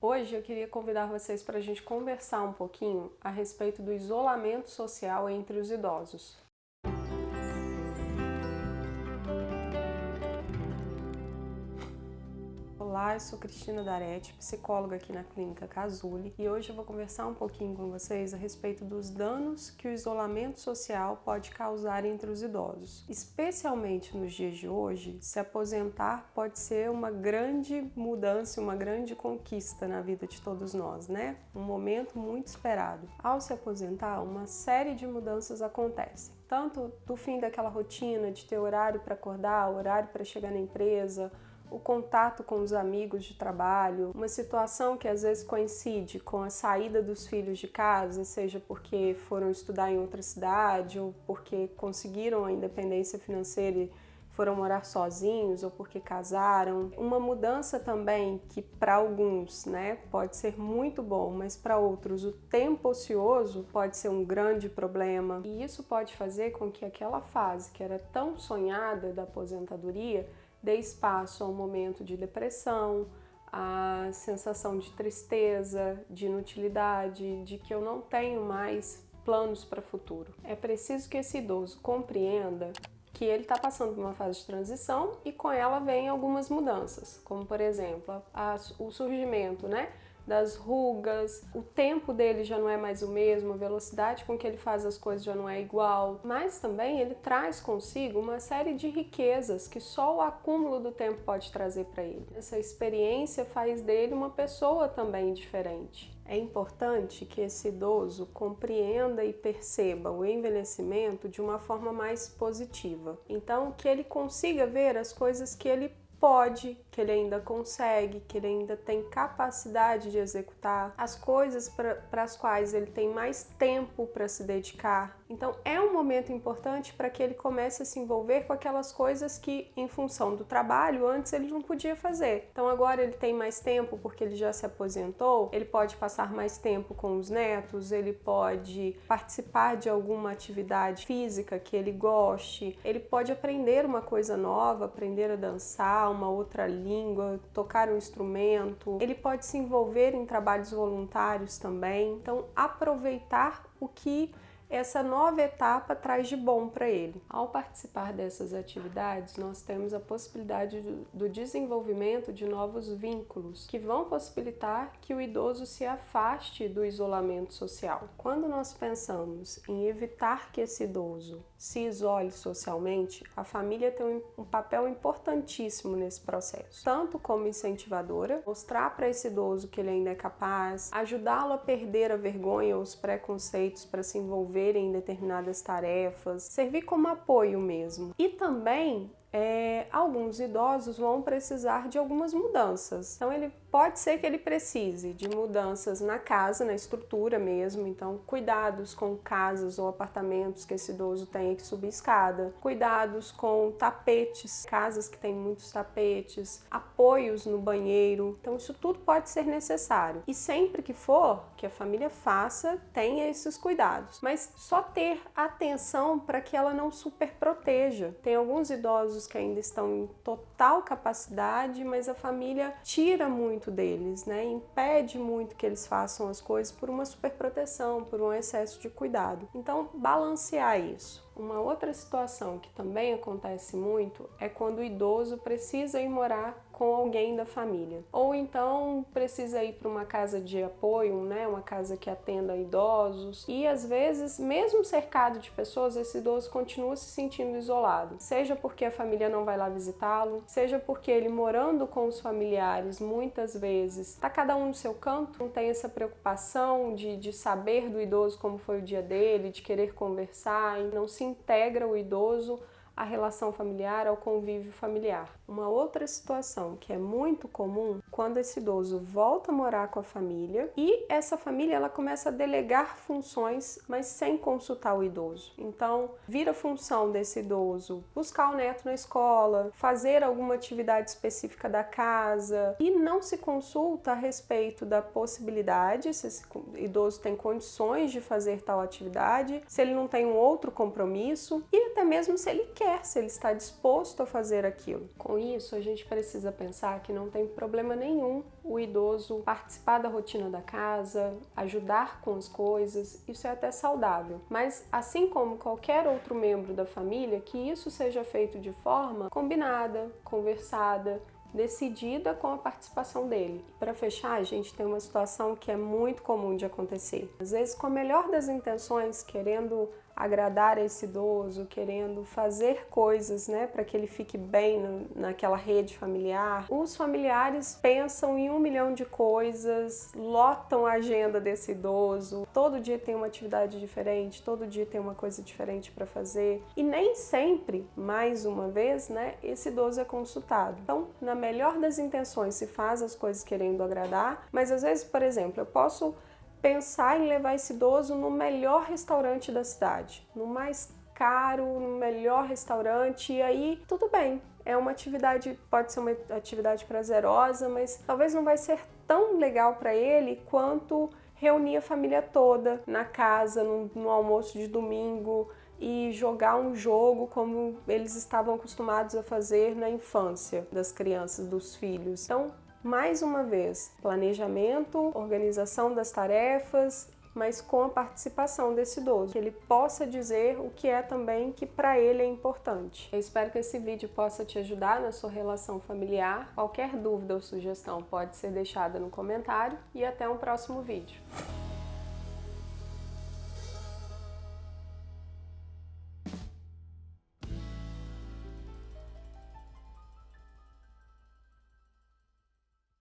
Hoje eu queria convidar vocês para a gente conversar um pouquinho a respeito do isolamento social entre os idosos. Olá, eu sou Cristina D'Arete, psicóloga aqui na Clínica Casuly, e hoje eu vou conversar um pouquinho com vocês a respeito dos danos que o isolamento social pode causar entre os idosos. Especialmente nos dias de hoje, se aposentar pode ser uma grande mudança, uma grande conquista na vida de todos nós, né? Um momento muito esperado. Ao se aposentar, uma série de mudanças acontecem. Tanto do fim daquela rotina de ter horário para acordar, horário para chegar na empresa, o contato com os amigos de trabalho, uma situação que às vezes coincide com a saída dos filhos de casa, seja porque foram estudar em outra cidade ou porque conseguiram a independência financeira e foram morar sozinhos ou porque casaram. Uma mudança também que para alguns, pode ser muito bom, mas para outros o tempo ocioso pode ser um grande problema. E isso pode fazer com que aquela fase que era tão sonhada da aposentadoria dê espaço a um momento de depressão, a sensação de tristeza, de inutilidade, de que eu não tenho mais planos para o futuro. É preciso que esse idoso compreenda que ele está passando por uma fase de transição e com ela vem algumas mudanças, como por exemplo o surgimento, das rugas, o tempo dele já não é mais o mesmo, a velocidade com que ele faz as coisas já não é igual, mas também ele traz consigo uma série de riquezas que só o acúmulo do tempo pode trazer para ele. Essa experiência faz dele uma pessoa também diferente. É importante que esse idoso compreenda e perceba o envelhecimento de uma forma mais positiva. Então, que ele consiga ver as coisas que ele pode, que ele ainda consegue, que ele ainda tem capacidade de executar, as coisas para as quais ele tem mais tempo para se dedicar. Então é um momento importante para que ele comece a se envolver com aquelas coisas que, em função do trabalho, antes ele não podia fazer. Então agora ele tem mais tempo porque ele já se aposentou, ele pode passar mais tempo com os netos, ele pode participar de alguma atividade física que ele goste, ele pode aprender uma coisa nova, aprender a dançar, uma outra língua, tocar um instrumento, ele pode se envolver em trabalhos voluntários também. Então, aproveitar o que essa nova etapa traz de bom para ele. Ao participar dessas atividades, nós temos a possibilidade do desenvolvimento de novos vínculos que vão possibilitar que o idoso se afaste do isolamento social. Quando nós pensamos em evitar que esse idoso se isole socialmente, a família tem um papel importantíssimo nesse processo, tanto como incentivadora, mostrar para esse idoso que ele ainda é capaz, ajudá-lo a perder a vergonha ou os preconceitos para se envolver em determinadas tarefas, servir como apoio mesmo. E também alguns idosos vão precisar de algumas mudanças. Então pode ser que ele precise de mudanças na casa, na estrutura mesmo. Então cuidados com casas ou apartamentos que esse idoso tenha que subir escada, cuidados com tapetes, casas que têm muitos tapetes, apoios no banheiro. Então isso tudo pode ser necessário. E sempre que for, que a família faça, tenha esses cuidados. Mas só ter atenção para que ela não superproteja. Tem alguns idosos que ainda estão em total capacidade, mas a família tira muito deles, impede muito que eles façam as coisas por uma superproteção, por um excesso de cuidado. Então, balancear isso. Uma outra situação que também acontece muito é quando o idoso precisa ir morar com alguém da família. Ou então precisa ir para uma casa de apoio, uma casa que atenda idosos. E às vezes, mesmo cercado de pessoas, esse idoso continua se sentindo isolado. Seja porque a família não vai lá visitá-lo, seja porque ele morando com os familiares, muitas vezes, está cada um no seu canto, não tem essa preocupação de saber do idoso como foi o dia dele, de querer conversar, e não se integra o idoso à relação familiar, ao convívio familiar. Uma outra situação que é muito comum, quando esse idoso volta a morar com a família e essa família ela começa a delegar funções, mas sem consultar o idoso. Então, vira função desse idoso buscar o neto na escola, fazer alguma atividade específica da casa e não se consulta a respeito da possibilidade, se esse idoso tem condições de fazer tal atividade, se ele não tem um outro compromisso e até mesmo se ele quer quer, se ele está disposto a fazer aquilo. Com isso, a gente precisa pensar que não tem problema nenhum o idoso participar da rotina da casa, ajudar com as coisas, isso é até saudável. Mas assim como qualquer outro membro da família, que isso seja feito de forma combinada, conversada, decidida com a participação dele. Para fechar, a gente tem uma situação que é muito comum de acontecer. Às vezes, com a melhor das intenções, querendo agradar esse idoso, querendo fazer coisas, né, para que ele fique bem naquela rede familiar. Os familiares pensam em 1 milhão de coisas, lotam a agenda desse idoso, todo dia tem uma atividade diferente, todo dia tem uma coisa diferente para fazer e nem sempre, mais uma vez, né, esse idoso é consultado. Então, na melhor das intenções, se faz as coisas querendo agradar, mas às vezes, por exemplo, eu posso pensar em levar esse idoso no melhor restaurante da cidade, no mais caro, no melhor restaurante, e aí tudo bem. É uma atividade, pode ser uma atividade prazerosa, mas talvez não vai ser tão legal para ele quanto reunir a família toda na casa, no almoço de domingo e jogar um jogo como eles estavam acostumados a fazer na infância das crianças, dos filhos. Então, mais uma vez, planejamento, organização das tarefas, mas com a participação desse idoso, que ele possa dizer o que é também que para ele é importante. Eu espero que esse vídeo possa te ajudar na sua relação familiar. Qualquer dúvida ou sugestão pode ser deixada no comentário e até um próximo vídeo.